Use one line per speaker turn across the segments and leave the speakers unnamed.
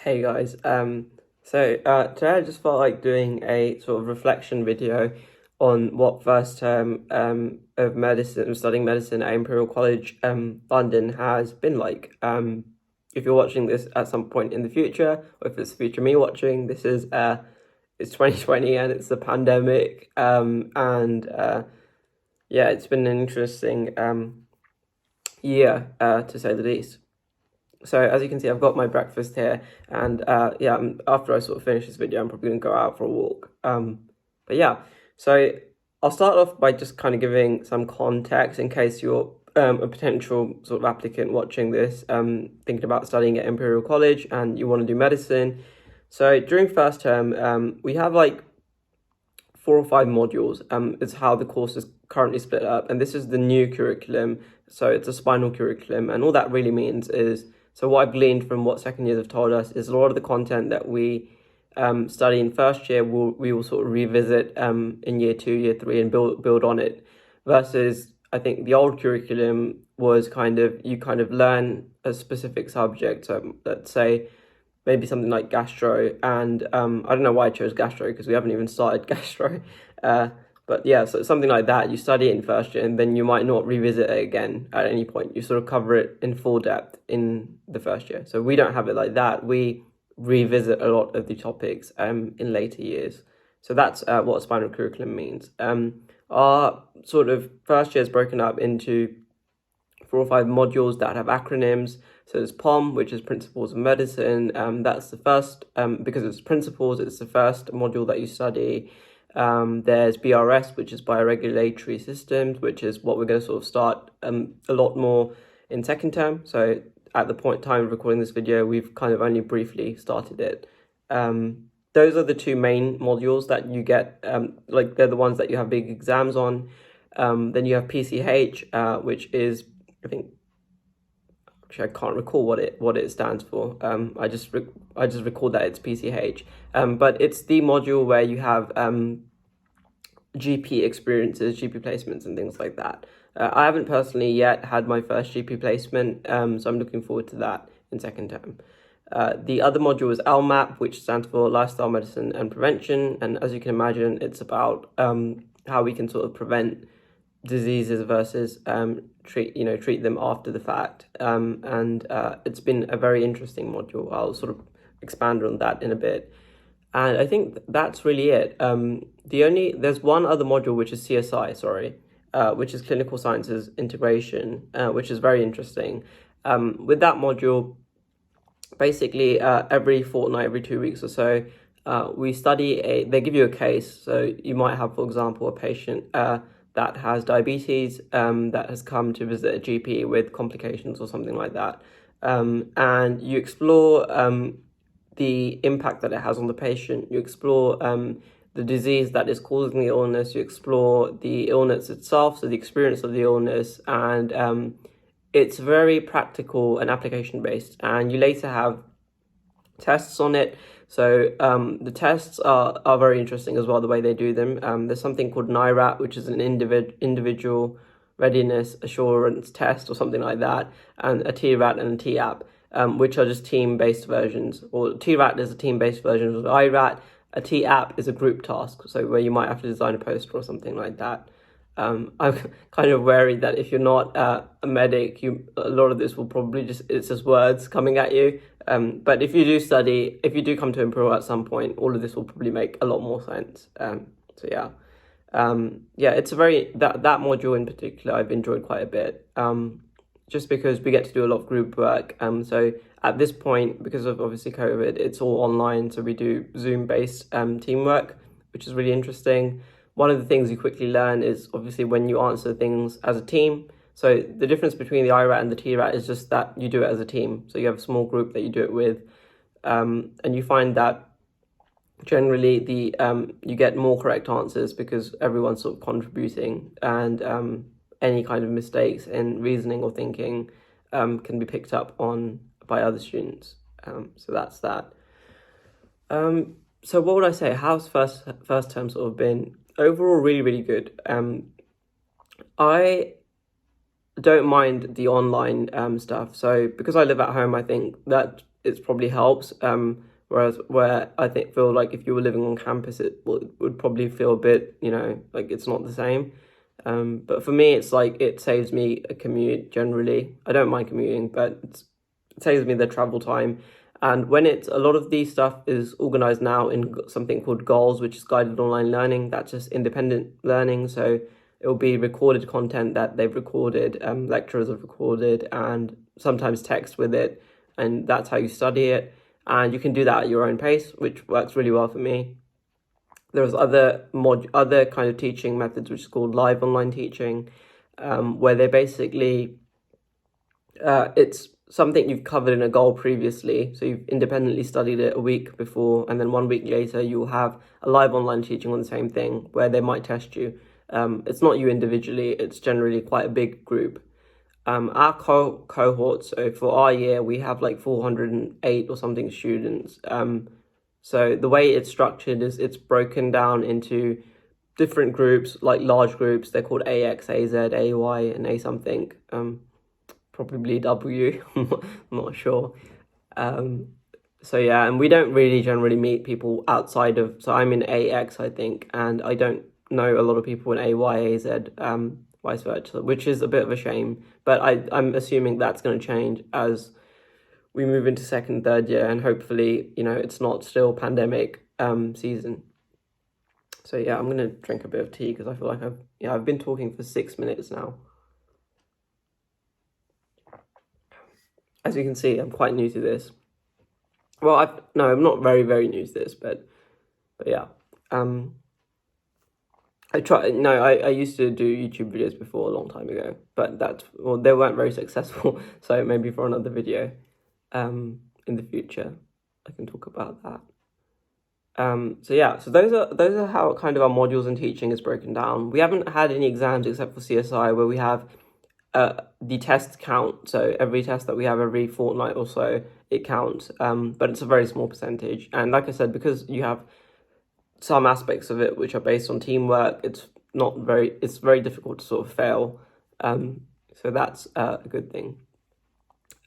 Hey guys, today I just felt like doing a sort of reflection video on what first term of medicine, studying medicine at Imperial College London has been like. If you're watching this at some point in the future, or if it's future me watching, it's 2020 and it's the pandemic. Yeah, it's been an interesting year to say the least. So as you can see, I've got my breakfast here, and after I sort of finish this video, I'm probably gonna go out for a walk. But yeah, so I'll start off by just kind of giving some context in case you're a potential sort of applicant watching this, thinking about studying at Imperial College and you want to do medicine. So during first term, we have like 4 or 5 modules. Is how the course is currently split up, and this is the new curriculum. So it's a spinal curriculum, and all that really means is, so what I've gleaned from what second years have told us is a lot of the content that we study in first year we will sort of revisit in year 2, year 3, and build on it. Versus I think the old curriculum was you learn a specific subject. So let's say maybe something like gastro, and I don't know why I chose gastro because we haven't even started gastro. But yeah, so something like that, you study it in first year and then you might not revisit it again at any point. You sort of cover it in full depth in the first year. So we don't have it like that. We revisit a lot of the topics in later years. So that's what spinal curriculum means. Our sort of first year is broken up into 4 or 5 modules that have acronyms. So there's POM, which is Principles of Medicine. That's the first, because it's principles, it's the first module that you study. There's BRS, which is Bioregulatory Systems, which is what we're going to sort of start a lot more in second term. So at the time of recording this video, we've kind of only briefly started it. Those are the 2 main modules that you get, they're the ones that you have big exams on. Then you have PCH, which is, I think, actually I can't recall what it stands for. I just recall that it's PCH. But it's the module where you have GP experiences, GP placements, and things like that. I haven't personally yet had my first GP placement, so I'm looking forward to that in second term. The other module is LMAP, which stands for Lifestyle Medicine and Prevention, and as you can imagine, it's about how we can sort of prevent diseases versus treat them after the fact. It's been a very interesting module. I'll sort of expand on that in a bit. And I think that's really it. There's one other module, which is CSI, which is Clinical Sciences Integration, which is very interesting. With that module, basically every fortnight, every 2 weeks or so, they give you a case. So you might have, for example, a patient that has diabetes, that has come to visit a GP with complications or something like that. And you explore the impact that it has on the patient. You explore the disease that is causing the illness. You explore the illness itself, so the experience of the illness. And it's very practical and application-based. And you later have tests on it. So the tests are very interesting as well, the way they do them. There's something called an IRAT, which is an individual readiness assurance test or something like that, and a TRAT and a TAP, which are just team-based versions. Or TRAT is a team-based version of IRAT. A TAP is a group task, so where you might have to design a poster or something like that. I'm kind of worried that if you're not a medic, a lot of this will probably it's just words coming at you. But if you do come to Imperial at some point, all of this will probably make a lot more sense. So yeah, it's that module in particular I've enjoyed quite a bit. Just because we get to do a lot of group work. So at this point, because of obviously COVID, it's all online. So we do Zoom-based teamwork, which is really interesting. One of the things you quickly learn is obviously when you answer things as a team. So the difference between the IRAT and the TRAT is just that you do it as a team. So you have a small group that you do it with. And you find that generally you get more correct answers because everyone's sort of contributing, and any kind of mistakes in reasoning or thinking can be picked up on by other students. So that's that. So what would I say? How's first term sort of been? Overall, really, really good. I don't mind the online stuff. So because I live at home, I think that it's probably helps. Whereas where I feel like if you were living on campus, it would probably feel a bit, like it's not the same. But for me, it's like it saves me a commute generally. I don't mind commuting, but it saves me the travel time. And when a lot of these stuff is organized now in something called goals, which is guided online learning. That's just independent learning. So it will be recorded content that they've recorded, lecturers have recorded, and sometimes text with it. And that's how you study it. And you can do that at your own pace, which works really well for me. There's other kind of teaching methods, which is called live online teaching, where they basically, it's something you've covered in a goal previously. So you've independently studied it a week before, and then 1 week later, you'll have a live online teaching on the same thing where they might test you. It's not you individually, it's generally quite a big group. Our cohort, so for our year, we have like 408 or something students. So the way it's structured is it's broken down into different groups, like large groups. They're called AX, AZ, AY, and A something. Probably W, I'm not sure. So yeah, and we don't really generally meet people outside of, so I'm in AX, I think, and I don't know a lot of people in AY, AZ, vice versa, which is a bit of a shame. But I'm assuming that's going to change as we move into second, third year, and hopefully, it's not still pandemic season. So yeah, I'm going to drink a bit of tea because I feel like I've been talking for 6 minutes now. As you can see, I'm quite new to this. Well, I'm not very, very new to this, but yeah. I used to do YouTube videos before a long time ago, but they weren't very successful. So maybe for another video, in the future, I can talk about that. So those are how kind of our modules and teaching is broken down. We haven't had any exams except for CSI, where we have the tests count. So every test that we have every fortnight or so, it counts. But it's a very small percentage. And like I said, because you have some aspects of it which are based on teamwork, it's very difficult to sort of fail. So that's a good thing.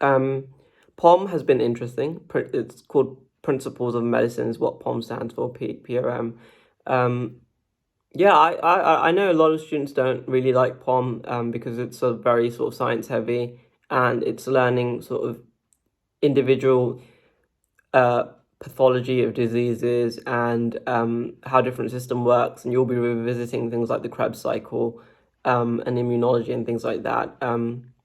POM has been interesting. It's called Principles of Medicine, is what POM stands for, POM. Yeah, I know a lot of students don't really like POM because it's a very sort of science heavy, and it's learning sort of individual pathology of diseases and how different system works, and you'll be revisiting things like the Krebs cycle and immunology and things like that.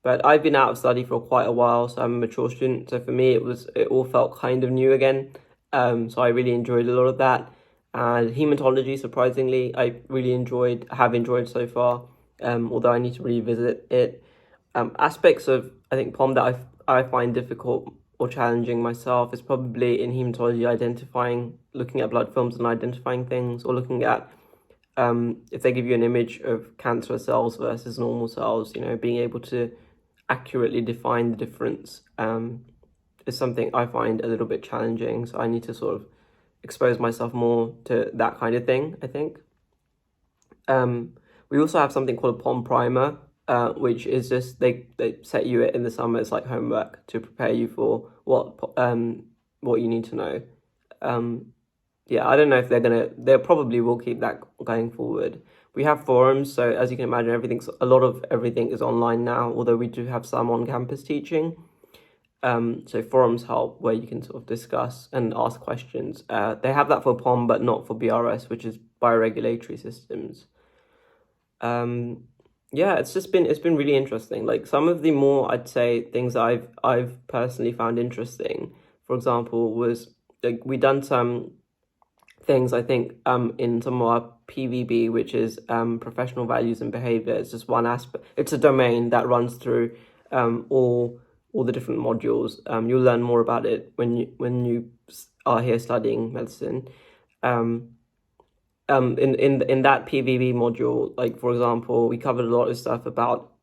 But I've been out of study for quite a while, so I'm a mature student. So for me, it all felt kind of new again. So I really enjoyed a lot of that. And hematology, surprisingly, I really have enjoyed so far, although I need to revisit it. Aspects of, I think, POM that I find difficult or challenging myself is probably in hematology, looking at blood films and identifying things, or looking at if they give you an image of cancer cells versus normal cells, being able to accurately define the difference is something I find a little bit challenging. So I need to sort of expose myself more to that kind of thing, I think. We also have something called a POM primer, which is just they set you it in the summer. It's like homework to prepare you for what you need to know. Yeah, I don't know if they probably will keep that going forward. We have forums, so as you can imagine, a lot of everything is online now, although we do have some on-campus teaching. So forums help, where you can sort of discuss and ask questions. They have that for POM, but not for BRS, which is bioregulatory systems. Yeah, it's been really interesting. Like some of the more, I'd say, things I've personally found interesting, for example, was like we done some things, I think, in some of our PVB, which is professional values and behavior. It's just one aspect. It's a domain that runs through all the different modules. You'll learn more about it when you are here studying medicine. In that PVB module, like for example, we covered a lot of stuff about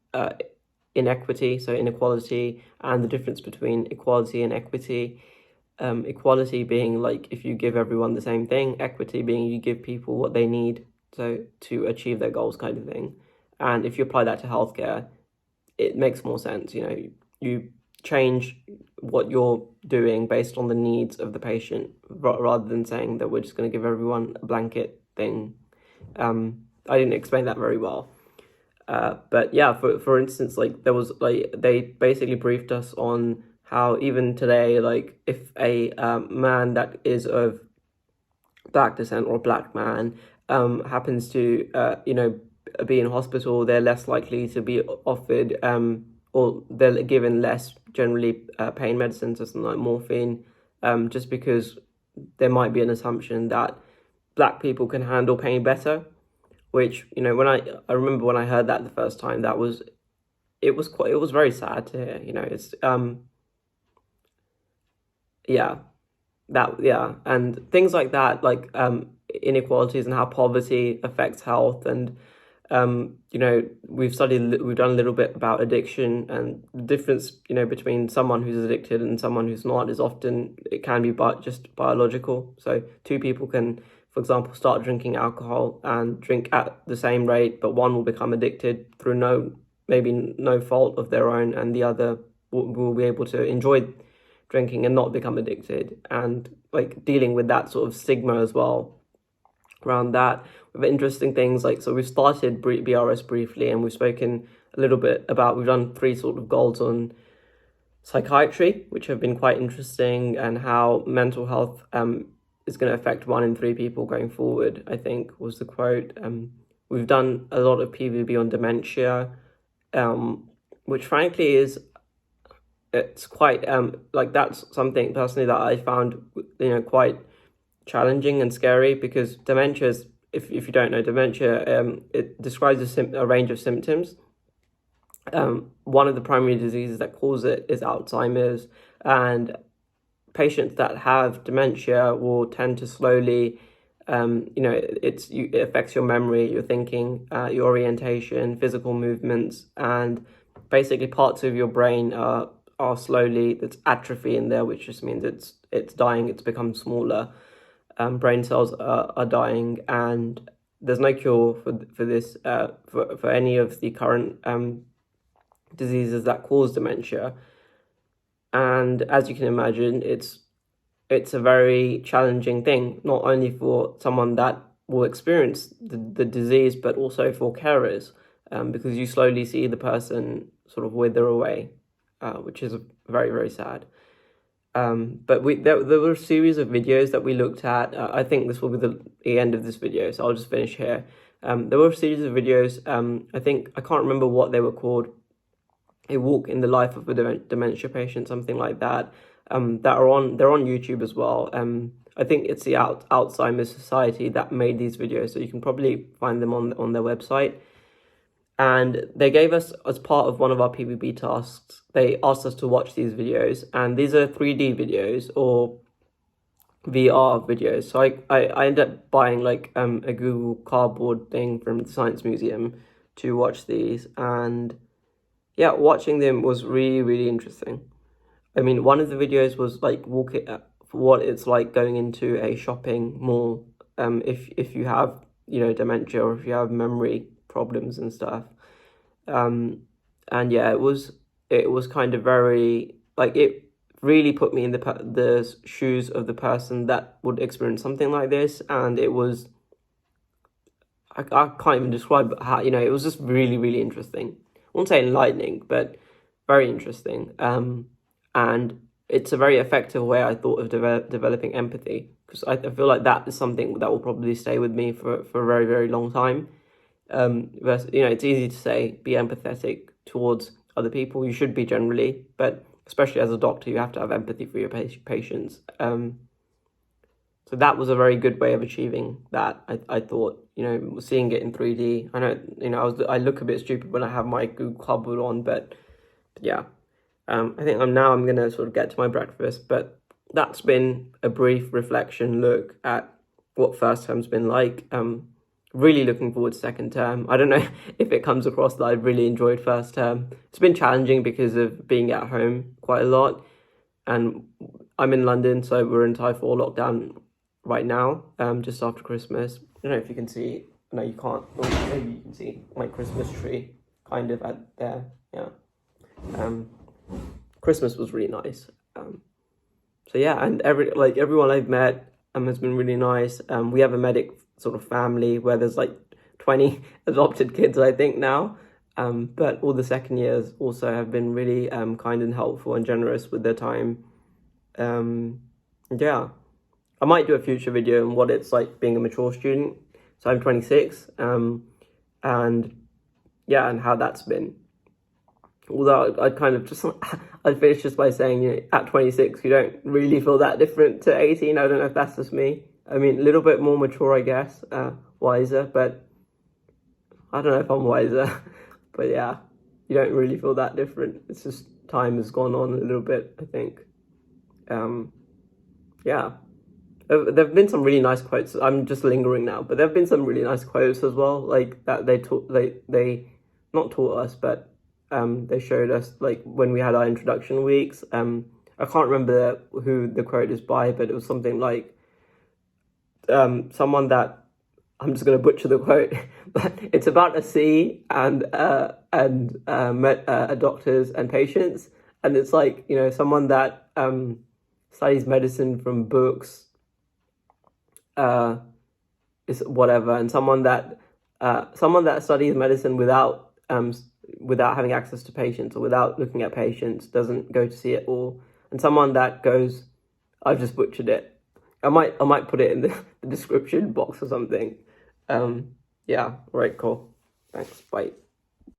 inequity, so inequality, and the difference between equality and equity. Equality being like if you give everyone the same thing, equity being you give people what they need to achieve their goals, kind of thing. And if you apply that to healthcare, it makes more sense. You change what you're doing based on the needs of the patient, rather than saying that we're just going to give everyone a blanket thing. I didn't explain that very well. But yeah, for instance, like there was like they basically briefed us on how even today, like if a man that is of black descent or a black man happens to be in hospital, they're less likely to be offered or they're given less generally pain medicines, something like morphine, just because there might be an assumption that black people can handle pain better. Which, when I remember when I heard that the first time, it was very sad to hear. It's and things like that, like inequalities and how poverty affects health, and we've done a little bit about addiction, and the difference between someone who's addicted and someone who's not is often it can be just biological. So two people can, for example, start drinking alcohol and drink at the same rate, but one will become addicted through maybe no fault of their own, and the other will be able to enjoy drinking and not become addicted. And like dealing with that sort of stigma as well around that, with interesting things like, so we've started BRS briefly, and we've spoken a little bit about, we've done 3 sort of goals on psychiatry, which have been quite interesting, and how mental health is going to affect 1 in 3 people going forward, I think was the quote. We've done a lot of PVB on dementia, which frankly it's quite like that's something personally that I found quite challenging and scary, because dementia is, if you don't know dementia, it describes a range of symptoms. One of the primary diseases that cause it is Alzheimer's, and patients that have dementia will tend to slowly, it affects your memory, your thinking, your orientation, physical movements, and basically parts of your brain are slowly, there's atrophy in there, which just means it's dying, it's become smaller. Brain cells are dying, and there's no cure for this, for any of the current diseases that cause dementia. And as you can imagine, it's a very challenging thing, not only for someone that will experience the disease, but also for carers, because you slowly see the person sort of wither away, which is very, very sad. But there were a series of videos that we looked at. I think this will be the end of this video, so I'll just finish here. There were a series of videos, I can't remember what they were called, A Walk in the Life of a Dementia Patient, something like that, they're on YouTube as well. I think it's the Alzheimer's Society that made these videos, so you can probably find them on their website. And they gave us, as part of one of our PVB tasks, they asked us to watch these videos. And these are 3D videos or VR videos. So I ended up buying like a Google Cardboard thing from the Science Museum to watch these. And yeah, watching them was really, really interesting. I mean, one of the videos was like what it's like going into a shopping mall if you have, dementia, or if you have memory problems and stuff. And yeah, it was kind of very, like, it really put me in the shoes of the person that would experience something like this. And it was, I can't even describe how, it was just really, really interesting. I won't say enlightening, but very interesting. And it's a very effective way, I thought, of developing empathy, because I feel like that is something that will probably stay with me for a very, very long time. It's easy to say be empathetic towards other people. You should be generally, but especially as a doctor, you have to have empathy for your patients. So that was a very good way of achieving that. I thought, seeing it in 3D. I know, I look a bit stupid when I have my Google Cardboard on, but yeah. I think I'm going to sort of get to my breakfast, but that's been a brief reflection look at what first term's been like. Really looking forward to second term. I don't know if it comes across that I really enjoyed first term. It's been challenging because of being at home quite a lot, and I'm in London, so we're in Type 4 lockdown right now, just after Christmas. I don't know if you can see, no you can't, oh, maybe you can see my Christmas tree kind of at there, yeah. Christmas was really nice. So yeah, and everyone I've met has been really nice. We have a medic sort of family where there's like 20 adopted kids, I think now. But all the second years also have been really kind and helpful and generous with their time. Yeah, I might do a future video on what it's like being a mature student. So I'm 26, and yeah, and how that's been. Although I'd kind of just, I'd finish just by saying, you know, at 26, you don't really feel that different to 18. I don't know if that's just me. I mean, a little bit more mature, I guess, wiser, but I don't know if I'm wiser. But yeah, you don't really feel that different. It's just time has gone on a little bit, I think. Yeah. There have been some really nice quotes. I'm just lingering now, but there have been some really nice quotes as well, like that they not taught us, but they showed us, like when we had our introduction weeks. I can't remember who the quote is by, but it was something like someone that, I'm just going to butcher the quote, but it's about a sea and doctors and patients, and it's like, you know, someone that studies medicine from books, is whatever, and someone that studies medicine without having access to patients or without looking at patients doesn't go to see it all, and someone that goes, I've just butchered it. I might put it in the description box or something. Yeah, right, cool. Thanks, bye.